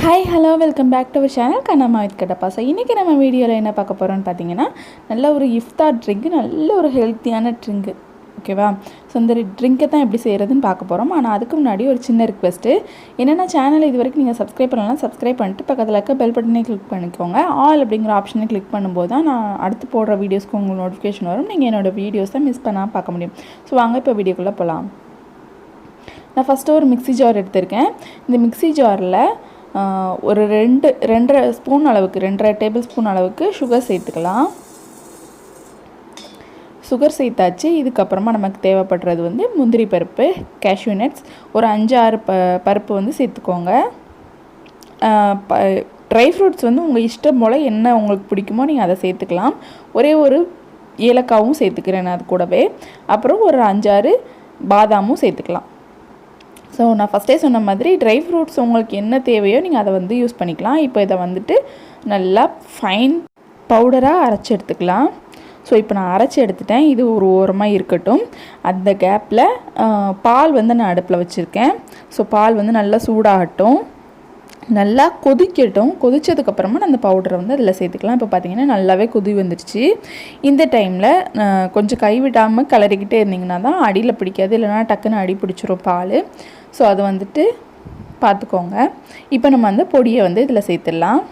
Hi hello welcome back to our channel kannammaKattappa. So இன்றைக்கி நம்ம வீடியோவில் என்ன பார்க்க போகிறோன்னு பார்த்தீங்கன்னா, நல்ல ஒரு இஃப்தார் ட்ரிங்க்கு, நல்ல ஒரு ஹெல்த்தியான ட்ரிங்க்கு. ஓகேவா? ஸோ இந்த ட்ரிங்க்கை தான் எப்படி செய்கிறதுன்னு பார்க்க போகிறோம். ஆனால் அதுக்கு முன்னாடி ஒரு சின்ன ரிக்வெஸ்ட்டு. என்னென்னா, சேனல் இது வரைக்கும் நீங்கள் சப்ஸ்கிரைப் பண்ணலாம், சப்ஸ்கிரைப் பண்ணிட்டு பக்கத்தில் இருக்க பெல் பட்டனே கிளிக் பண்ணிக்கோங்க. ஆல் அப்படிங்கிற ஆப்ஷனை கிளிக் பண்ணும்போது தான் நான் அடுத்து போடுற வீடியோஸ்க்கு உங்களுக்கு நோட்டிஃபிகேஷன் வரும். நீங்கள் என்னோடய வீடியோஸை மிஸ் பண்ணாமல் பார்க்க முடியும். ஸோ வாங்க இப்போ வீடியோக்குள்ளே போகலாம். நான் ஃபஸ்ட்டு ஒரு மிக்ஸி ஜார் எடுத்திருக்கேன். இந்த மிக்ஸி ஜாரில் ஒரு 2.5 ஸ்பூன் அளவுக்கு 2.5 டேபிள் ஸ்பூன் அளவுக்கு சுகர் சேர்த்துக்கலாம். சுகர் சேர்த்தாச்சு. இதுக்கப்புறமா நமக்கு தேவைப்படுறது வந்து முந்திரி பருப்பு, கேஷ்யூ நட்ஸ், ஒரு 5-6 பருப்பு வந்து சேர்த்துக்கோங்க. ட்ரை ஃப்ரூட்ஸ் வந்து உங்கள் இஷ்டம் போல் என்ன உங்களுக்கு பிடிக்குமோ நீங்கள் அதை சேர்த்துக்கலாம். ஒரே ஒரு ஏலக்காவும் சேர்த்துக்கிறேன் அது கூடவே. அப்புறம் ஒரு 5-6 பாதாமும் சேர்த்துக்கலாம். ஸோ நான் ஃபஸ்ட்டே சொன்ன மாதிரி ட்ரை ஃப்ரூட்ஸ் உங்களுக்கு என்ன தேவையோ நீங்கள் அதை வந்து யூஸ் பண்ணிக்கலாம். இப்போ இதை வந்துட்டு நல்லா ஃபைன் பவுடராக அரைச்சி எடுத்துக்கலாம். ஸோ இப்போ நான் அரைச்சி எடுத்துட்டேன். இது ஒரு ஓரமாக இருக்கட்டும். அந்த கேப்பில் பால் வந்து நான் அடுப்பில் வச்சுருக்கேன். ஸோ பால் வந்து நல்லா சூடாகட்டும், நல்லா கொதிக்கட்டும். கொதித்ததுக்கப்புறமா அந்த பவுடரை வந்து அதில் சேர்த்துக்கலாம். இப்போ பார்த்திங்கன்னா நல்லாவே கொதி வந்துடுச்சு. இந்த டைமில் கொஞ்சம் கைவிடாமல் கிளறிக்கிட்டே இருந்திங்கன்னா தான் அடியில் பிடிக்காது, இல்லைனா டக்குன்னு அடி பிடிச்சிரும் பால். ஸோ அது வந்துட்டு பார்த்துக்கோங்க. இப்போ நம்ம அந்த பொடியை வந்து இதில் சேர்த்துடலாம்.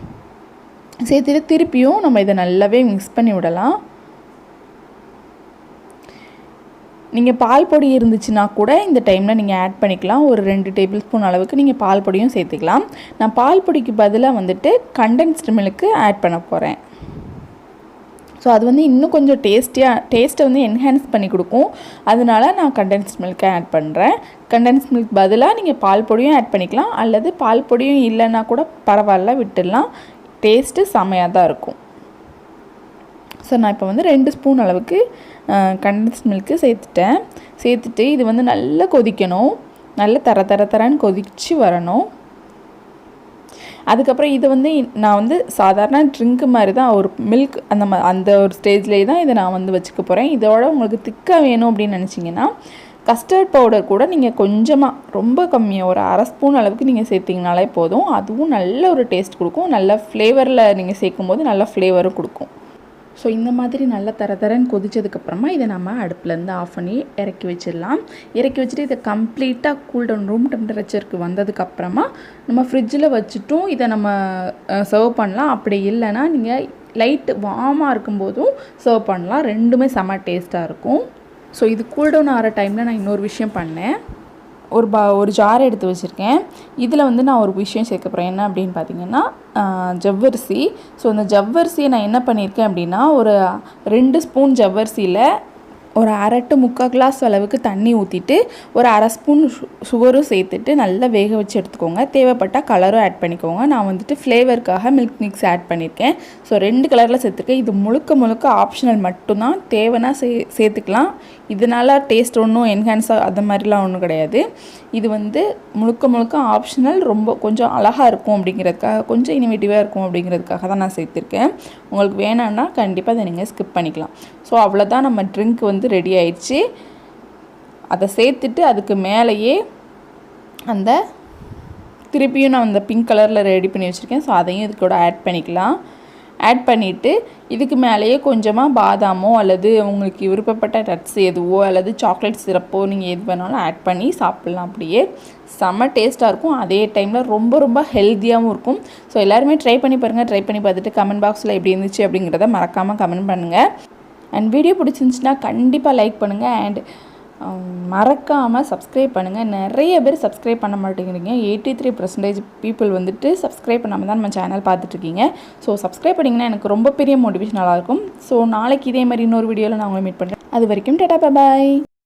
சேர்த்துட்டு திருப்பியும் நம்ம இதை நல்லாவே மிக்ஸ் பண்ணி விடலாம். நீங்கள் பால் பொடி இருந்துச்சுன்னா கூட இந்த டைமில் நீங்கள் ஆட் பண்ணிக்கலாம். ஒரு 2 டேபிள் ஸ்பூன் அளவுக்கு நீங்கள் பால் பொடியும் சேர்த்துக்கலாம். நான் பால் பொடிக்கு பதிலாக வந்துட்டு கண்டென்ஸ்டு மில்க்கு ஆட் பண்ண போகிறேன். ஸோ அது வந்து இன்னும் கொஞ்சம் டேஸ்ட்டை வந்து என்ஹான்ஸ் பண்ணி கொடுக்கும். அதனால நான் கண்டென்ஸ்டு மில்க்கை ஆட் பண்ணுறேன். கண்டென்ஸ்டு மில்க் பதிலாக நீங்கள் பால் பொடியும் ஆட் பண்ணிக்கலாம், அல்லது பால் பொடியும் இல்லைன்னா கூட பரவாயில்ல, விட்டுடலாம். டேஸ்ட்டு செமையாக தான் இருக்கும். ஸோ நான் இப்போ வந்து 2 ஸ்பூன் அளவுக்கு கண்டென்ஸ்டு மில்க்கு சேர்த்துட்டு இது வந்து நல்லா கொதிக்கணும். நல்லா தரன்னு கொதிச்சு வரணும். அதுக்கப்புறம் இதை வந்து நான் வந்து சாதாரண ட்ரிங்க்கு மாதிரி தான், ஒரு மில்க் அந்த ஒரு ஸ்டேஜ்லேயே தான் இதை நான் வந்து வச்சுக்க போகிறேன். இதோட உங்களுக்கு திக்காக வேணும் அப்படின்னு நினச்சிங்கன்னா கஸ்டர்ட் பவுடர் கூட நீங்கள் கொஞ்சமாக, ரொம்ப கம்மியாக, ஒரு 1/2 ஸ்பூன் அளவுக்கு நீங்கள் சேர்த்திங்கனாலே போதும். அதுவும் நல்ல ஒரு டேஸ்ட் கொடுக்கும். நல்ல ஃப்ளேவரில் நீங்கள் சேர்க்கும்போது நல்ல ஃப்ளேவரும் கொடுக்கும். ஸோ இந்த மாதிரி நல்லா தரன்னு கொதித்ததுக்கப்புறமா இதை நம்ம அடுப்புலேருந்து ஆஃப் பண்ணி இறக்கி வச்சிடலாம். இறக்கி வச்சுட்டு இதை கம்ப்ளீட்டாக கூல் டவுன், ரூம் டெம்பரேச்சருக்கு வந்ததுக்கப்புறமா நம்ம ஃப்ரிட்ஜில் வச்சுட்டும் இதை நம்ம சர்வ் பண்ணலாம். அப்படி இல்லைன்னா நீங்கள் லைட்டு வார்மாக இருக்கும்போதும் சர்வ் பண்ணலாம். ரெண்டுமே செம்ம டேஸ்ட்டாக இருக்கும். ஸோ இது கூல் டவுன் ஆகிற டைமில் நான் இன்னொரு விஷயம் பண்ணேன். ஒரு ஜார் எடுத்து வச்சுருக்கேன். இதில் வந்து நான் ஒரு விஷயம் சேர்க்க போகிறேன். என்ன அப்படின்னு பார்த்தீங்கன்னா, ஜவ்வரிசி. ஸோ இந்த ஜவ்வரிசியை நான் என்ன பண்ணியிருக்கேன் அப்படின்னா, ஒரு 2 ஸ்பூன் ஜவ்வரிசியில் ஒரு 1/2 to 3/4 கிளாஸ் அளவுக்கு தண்ணி ஊற்றிட்டு ஒரு 1/2 ஸ்பூன் சுகரும் சேர்த்துட்டு நல்லா வேக வச்சு எடுத்துக்கோங்க. தேவைப்பட்டால் கலரும் ஆட் பண்ணிக்கோங்க. நான் வந்துட்டு ஃப்ளேவருக்காக மில்க் மிக்ஸ் ஆட் பண்ணியிருக்கேன். ஸோ 2 கலரில் சேர்த்துருக்கேன். இது முழுக்க ஆப்ஷனல் மட்டும்தான். தேவைன்னா சேர்த்துக்கலாம். இதனால் டேஸ்ட் ஒன்றும் என்ஹான்ஸாக அது மாதிரிலாம் ஒன்றும் கிடையாது. இது வந்து முழுக்க ஆப்ஷனல். ரொம்ப கொஞ்சம் அழகாக இருக்கும் அப்படிங்கிறதுக்காக, கொஞ்சம் இனிவேட்டிவாக இருக்கும் அப்படிங்கிறதுக்காக தான் நான் சேர்த்துருக்கேன். உங்களுக்கு வேணான்னா கண்டிப்பாக அதை நீங்கள் ஸ்கிப் பண்ணிக்கலாம். ஸோ அவ்வளோதான், நம்ம ட்ரிங்க் வந்து ரெடி ஆயிடுச்சு. அதை சேர்த்துட்டு அதுக்கு மேலேயே அந்த திருப்பியும் நான் அந்த பிங்க் கலரில் ரெடி பண்ணி வச்சுருக்கேன். ஸோ அதையும் இது கூட ஆட் பண்ணிக்கலாம். ஆட் பண்ணிவிட்டு இதுக்கு மேலேயே கொஞ்சமாக பாதாமோ அல்லது உங்களுக்கு விருப்பப்பட்ட நட்ஸ் எதுவோ அல்லது சாக்லேட் சிரப்போ நீங்கள் எது வேணாலும் ஆட் பண்ணி சாப்பிட்லாம். அப்படியே செம்ம டேஸ்ட்டாக இருக்கும். அதே டைமில் ரொம்ப ஹெல்த்தியாகவும் இருக்கும். ஸோ எல்லாருமே ட்ரை பண்ணி பாருங்கள். ட்ரை பண்ணி பார்த்துட்டு கமெண்ட் பாக்ஸில் எப்படி இருந்துச்சு அப்படிங்கிறத மறக்காமல் கமெண்ட் பண்ணுங்கள். அண்ட் வீடியோ பிடிச்சிருந்துச்சுன்னா கண்டிப்பாக லைக் பண்ணுங்கள். அண்ட் மறக்காமல் சப்ஸ்கிரைப் பண்ணுங்கள். நிறைய பேர் சப்ஸ்கிரைப் பண்ண மாட்டேங்கிறீங்க. 83% பீப்புள் வந்துட்டு சப்ஸ்கிரைப் பண்ணாமல் தான் நம்ம சேனல் பார்த்துட்ருக்கீங்க. ஸோ சப்ஸ்கிரைப் பண்ணிங்கன்னா எனக்கு ரொம்ப பெரிய மோட்டிவேஷனலாக இருக்கும். ஸோ நாளைக்கு இதே மாதிரி இன்னொரு வீடியோவில் நான் உங்களை மீட் பண்ணுறேன். அது வரைக்கும் டாடா பாய்.